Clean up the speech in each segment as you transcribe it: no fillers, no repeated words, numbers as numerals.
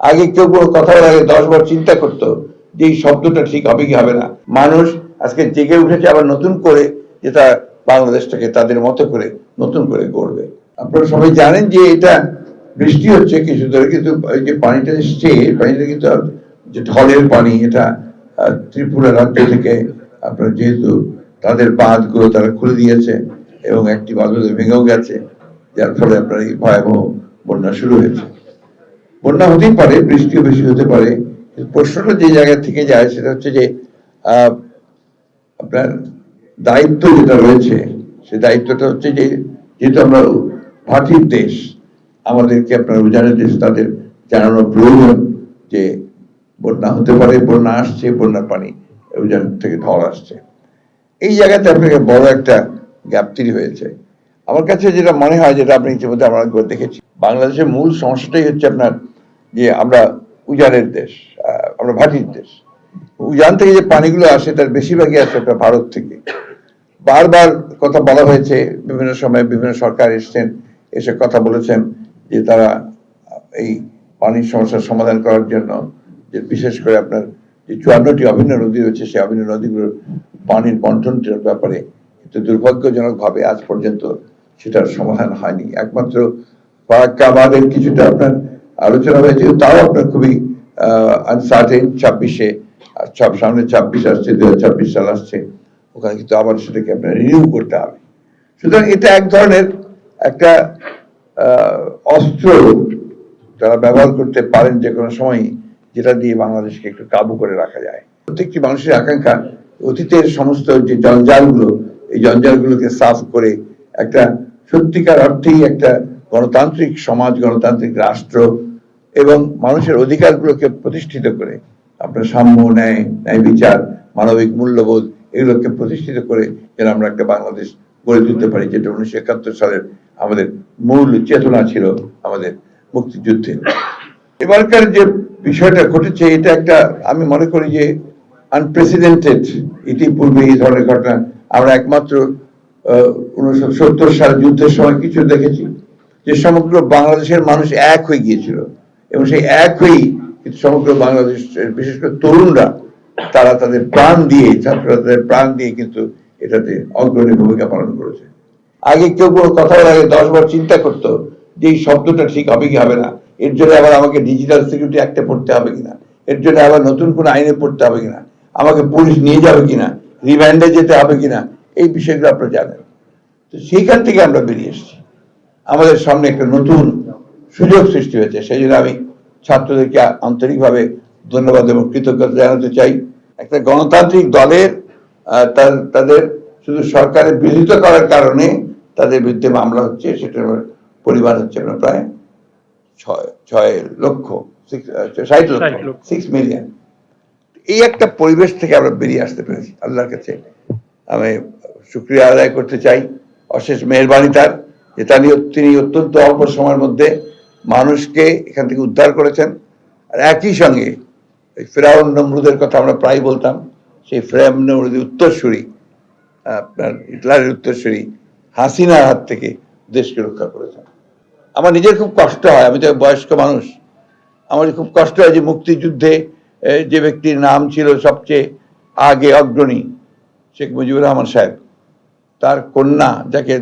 আগে কেউ কোনো কথা বলার আগে 10 বার চিন্তা করতো যে এই শব্দটা ঠিক হবে কি হবে না। মানুষ আজকে জেগে উঠেছে আবার নতুন করে, যেটা বাংলাদেশটাকে তাদের মতো করে নতুন করে গড়বে। আপনারা সবাই জানেন যে এটা বৃষ্টি হচ্ছে কিছু ধরে, কিন্তু এই যে পানিটা এসছে, পানিটা কিন্তু যে ঢলের পানি, এটা ত্রিপুরা রাজ্য থেকে আপনার যেহেতু তাদের বাঁধগুলো তারা খুলে দিয়েছে এবং একটি বাঁধ ভেঙেও গেছে, যার ফলে আপনার এই ভয়াবহ বন্যা শুরু হয়েছে। বন্যা হতেই পারে, বৃষ্টিও বেশি হতে পারে, প্রশ্নটা যে জায়গা থেকে যায় সেটা হচ্ছে যে আপনার দায়িত্ব যেটা রয়েছে, সে দায়িত্বটা হচ্ছে যে যেহেতু আমরা ভাটির দেশ, আমাদেরকে আপনার উজানের দেশ, তাদের জানানো প্রয়োজন যে বন্যা হতে পারে, বন্যা আসছে, বন্যার পানি উজান থেকে ঢল আসছে। এই জায়গাতে আপনাকে বড় একটা গ্যাপ তৈরি হয়েছে। আমার কাছে যেটা মনে হয়, যেটা আপনি ইতিমধ্যে আমরা দেখেছি, বাংলাদেশের মূল সমস্যাটাই হচ্ছে আপনার যে আমরা উজানের দেশ, আমরা ভাটির দেশ। উজান থেকে যে পানিগুলো আসে তার বেশিরভাগই আসে আপনার ভারত থেকে। বারবার কথা বলা হয়েছে, বিভিন্ন সময় বিভিন্ন সরকার এসছেন, এসে কথা বলেছেন যে তারা এই পানির সমস্যার সমাধান করার জন্য, যে বিশেষ করে আপনার যে 54টি অভিন্ন নদী রয়েছে, সেই অভিন্ন নদীগুলোর পানির বন্টনের ব্যাপারে, কিন্তু দুর্ভাগ্যজনকভাবে আজ পর্যন্ত সেটার সমাধান হয়নি। একমাত্র ফারাক্কা আমাদের কিছুটা আপনার আলোচনা হয়েছে, তাও আপনার খুবই আনসার্টেন। 26-এ সামনে 26 আসছে, 2026 সাল আসছে, ওখানে কিন্তু আবার সেটাকে আপনার রিনিউ করতে হবে। সুতরাং এটা এক ধরনের একটা অস্ত্র যারা ব্যবহার করতে পারেন যে কোনো সময়, যেটা দিয়ে বাংলাদেশকে একটু কাবু করে রাখা যায়। প্রত্যেকটি মানুষের আকাঙ্ক্ষা অতীতের সমস্ত যে জঞ্জালগুলো, এই জঞ্জালগুলোকে সাফ করে একটা সত্যিকার অর্থেই একটা গণতান্ত্রিক সমাজ, গণতান্ত্রিক রাষ্ট্র এবং মানুষের অধিকারগুলোকে প্রতিষ্ঠিত করে, আপনার সাম্য, ন্যায়, ন্যায় বিচার, মানবিক মূল্যবোধ, এগুলোকে প্রতিষ্ঠিত করে যেন আমরা একটা বাংলাদেশ গড়ে তুলতে পারি, যেটা 1971 সালের আমাদের মূল চেতনা ছিল আমাদের মুক্তিযুদ্ধে। এবারকার যে বিষয়টা ঘটেছে, এটা একটা আমি মনে করি যে আনপ্রেসিডেন্টেড। ইতিপূর্বে এই ধরনের ঘটনা আমরা একমাত্র 1970 সাল যুদ্ধের সময় কিছু দেখেছি, যে সমগ্র বাংলাদেশের মানুষ এক হয়ে গিয়েছিল, এবং সেই এক হয়েই সমগ্র বাংলাদেশের বিশেষ করে তরুণরা তারা তাদের প্রাণ দিয়ে, ছাত্ররা তাদের প্রাণ দিয়ে কিন্তু এটাতে অগ্রণী ভূমিকা পালন করেছে। আগে কেউ কোনো কথা বলার আগে 10 বার চিন্তা করতো যে এই শব্দটা ঠিক হবে কি হবে না, এর জন্য আবার আমাকে ডিজিটাল সিকিউরিটি অ্যাক্টে পড়তে হবে কিনা, এর জন্য আবার নতুন কোনো আইনে পড়তে হবে কিনা, আমাকে পুলিশ নিয়ে যাবে কিনা, রিমান্ডে যেতে হবে কিনা, এই বিষয়গুলো আপনারা জানেন। তো সেইখান থেকে আমরা বেরিয়ে এসেছি, আমাদের সামনে একটা নতুন সুযোগ সৃষ্টি হয়েছে। সেই জন্য আমি ছাত্রদেরকে আন্তরিকভাবে ধন্যবাদ এবং কৃতজ্ঞতা জানাতে চাই। একটা গণতান্ত্রিক দলের তাদের শুধু সরকারের বিরোধিতা করার কারণে তাদের বিরুদ্ধে মামলা হচ্ছে, সেটার পরিমাণ হচ্ছে প্রায় 6 মিলিয়ন। এই একটা পরিবেশ থেকে আমরা বেরিয়ে আসতে পেরেছি। আল্লাহর কাছে আমি শুকরিয়া আদায় করতে চাই, অশেষ মেহেরবানি তার, যে তিনি অত্যন্ত অল্প সময়ের মধ্যে মানুষকে এখান থেকে উদ্ধার করেছেন। আর একই সঙ্গে ফেরাউন নমরুদের কথা আমরা প্রায় বলতাম, সেই ফেরাউন নমরুদের উত্তরসূরি, আপনার হিটলারের উত্তরসূরি হাসিনার হাত থেকে দেশকে রক্ষা করেছেন। আমার নিজের খুব কষ্ট হয়, আমি তো বয়স্ক মানুষ, আমার খুব কষ্ট হয় যে মুক্তিযুদ্ধে যে ব্যক্তির নাম ছিল সবচেয়ে আগে অগ্রণী, শেখ মুজিবুর রহমান সাহেব, তার কন্যা, যাকে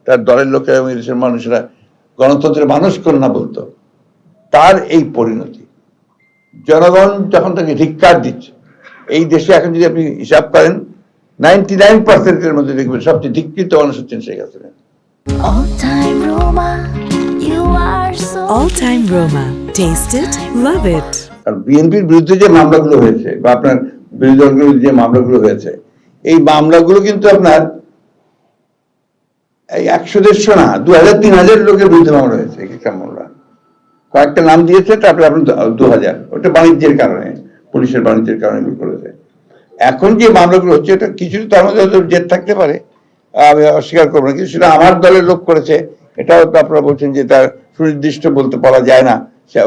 তার দলের লোকেরা এবং দেশের মানুষরা গণতন্ত্রের মানুষ কন্যা বলতো, তার এই পরিণতি। জনগণ যখন তাকে ধিক্কার দিচ্ছে, এই দেশে এখন যদি আপনি হিসাব করেন 99%-এর মধ্যে দেখবেন সবচেয়ে ধিক্কৃত মানুষ হচ্ছেন Sheikh Hasina. All time Roma. Taste it, love it. আর বিএনপির বিরুদ্ধে যে মামলাগুলো হয়েছে বা আপনার বিরোধী দলগুলোর বিরুদ্ধে যে মামলাগুলো হয়েছে, এই মামলাগুলো কিন্তু আপনার এই 100-150 না, 2000-3000 লোকের বিরুদ্ধে মামলা হয়েছে। একটা মামলা কয়েকটা নাম দিয়েছে, তারপরে আপনার 2000, ওটা বাণিজ্যের কারণে, পুলিশের বাণিজ্যের কারণে করেছে। এখন যে মামলাগুলো হচ্ছে, এটা কিছু তার মধ্যে জেদ থাকতে পারে, আমি অস্বীকার করবো না, কিন্তু সেটা আমার দলের লোক করেছে, এটাও তো আপনারা বলছেন যে তার সুনির্দিষ্ট বলতে বলা যায় না, সে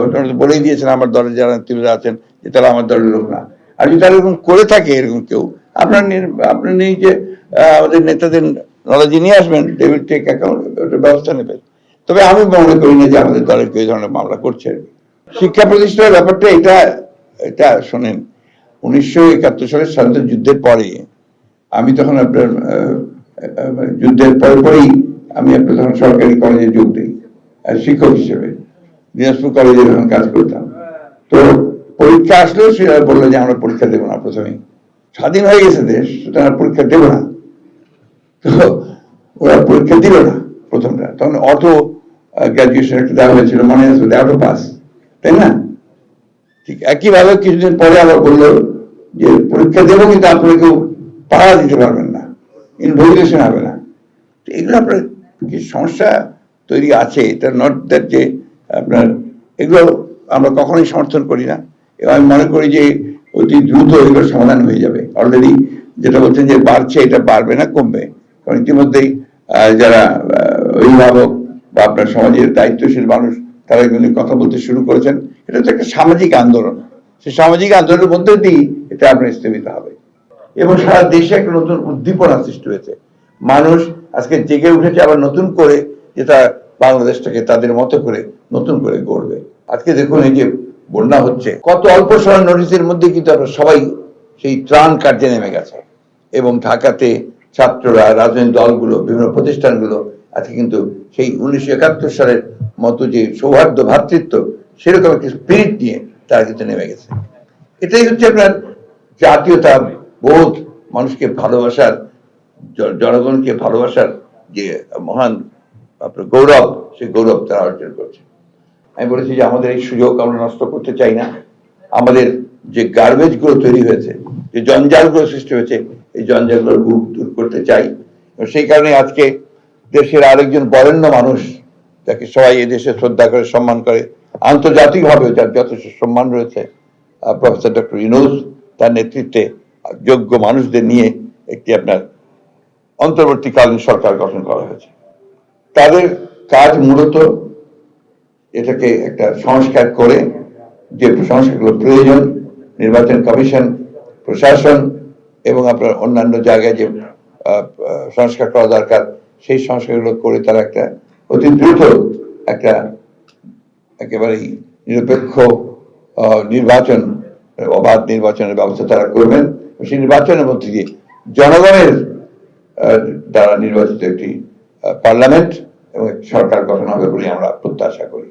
বলেই দিয়েছেন আমার দলের যারা নেতৃত্ব আছেন যে তারা আমার দলের লোক না। আর যদি তারা এরকম করে থাকে, এরকম কেউ আপনার নেই যে আমাদের নেতাদের নলেজে নিয়ে আসবেন, দে উইল টেক অ্যাকাউন্ট, ওটার ব্যবস্থা নেবেন। তবে আমি মনে করি না যে আমাদের দলের কেউ এই ধরনের মামলা করছে। শিক্ষা প্রতিষ্ঠানের ব্যাপারটা এটা এটা শোনেন, 1971 সালের স্বাধীনতা যুদ্ধের পরে আমি তখন আপনার যুদ্ধের পরেই আমি আপনার তখন সরকারি কলেজে যোগ দিই শিক্ষক হিসেবে, দিনাজপুর কলেজে যখন কাজ করতাম। তো পরীক্ষা আসলেও সে বললো যে আমরা পরীক্ষা দেবো না, প্রথমেই স্বাধীন হয়ে গেছে দেশ, সুতরাং পরীক্ষা দেবো না। তো ওরা পরীক্ষা দিল না প্রথমটা, তখন অটো গ্রাজুয়েশন একটা দেওয়া হয়েছিল, মনে আছে, অটো পাস, তাই না? ঠিক একইভাবে কিছুদিন পরে আবার বললো যে পরীক্ষা দেবো, কিন্তু আপনারা কেউ পাড়া দিতে পারবেন না, ইনভেস্টিগেশন হবে না। এগুলো আপনার কি সমস্যা তৈরি আছে, এটা নট দ্যাট যে আপনার, এগুলো আমরা কখনোই সমর্থন করি না, এবং আমি মনে করি যে অতি দ্রুত এগুলো সমাধান হয়ে যাবে। অলরেডি যেটা বলছেন যে বাড়ছে, এটা বাড়বে না, কমবে। কারণ ইতিমধ্যেই যারা অভিভাবক বা আপনার সমাজের দায়িত্বশীল মানুষ, তারা এগুলো নিয়ে কথা বলতে শুরু করেছেন। এটা তো একটা সামাজিক আন্দোলন, সেই সামাজিক আন্দোলনের মধ্যে দিয়ে এটা আপনার স্থিমিত হবে, এবং সারা দেশে একটা নতুন উদ্দীপনা সৃষ্টি হয়েছে। মানুষ আজকে জেগে উঠেছে আবার নতুন করে, যেটা বাংলাদেশটাকে তাদের মতো করে নতুন করে গড়বে। আজকে দেখুন এই যে বন্যা হচ্ছে, কত অল্প সময় নোটিসের মধ্যে কিন্তু আমরা সবাই সেই ত্রাণ কার্যে নেমে গেছে, এবং ঢাকাতে ছাত্ররা, রাজনৈতিক দলগুলো, বিভিন্ন প্রতিষ্ঠানগুলো আজকে কিন্তু সেই 1971 সালের মতো যে সৌহার্দ্য, ভ্রাতৃত্ব, সেরকম একটি স্পিরিট নিয়ে তারা কিন্তু নেমে গেছে। এটাই হচ্ছে আপনার জাতীয়তা বোধ, মানুষকে ভালোবাসার, জনগণকে ভালোবাসার যে মহান আপনার গৌরব, সেই গৌরব তারা অর্জন করছে। আমি বলেছি যে আমাদের এই সুযোগ আমরা নষ্ট করতে চাই না। আমাদের যে গার্বেজ গুলো তৈরি হয়েছে, যে জঞ্জালগুলো সৃষ্টি হয়েছে, এই জঞ্জালগুলো দূর করতে চাই। সেই কারণে আজকে দেশের আরেকজন বরেণ্য মানুষ, যাকে সবাই এই দেশে শ্রদ্ধা করে, সম্মান করে, আন্তর্জাতিকভাবে যার যথেষ্ট সম্মান রয়েছে, প্রফেসর ডক্টর ইউনূস, তার নেতৃত্বে যোগ্য মানুষদের নিয়ে একটি আপনার অন্তর্বর্তীকালীন সরকার গঠন করা হয়েছে। তাদের কাজ মূলত এটাকে একটা সংস্কার করে, যে সংস্কারগুলো প্রয়োজন, নির্বাচন কমিশন, প্রশাসন এবং আপনার অন্যান্য জায়গায় যে সংস্কার করা দরকার, সেই সংস্কারগুলো করে তারা একটা অতি দ্রুত একটা একেবারেই নিরপেক্ষ নির্বাচন, অবাধ নির্বাচনের ব্যবস্থা তারা করবেন। সেই নির্বাচনের মধ্যে দিয়ে জনগণের দ্বারা নির্বাচিত একটি পার্লামেন্ট এবং সরকার গঠন হবে বলে আমরা প্রত্যাশা করি।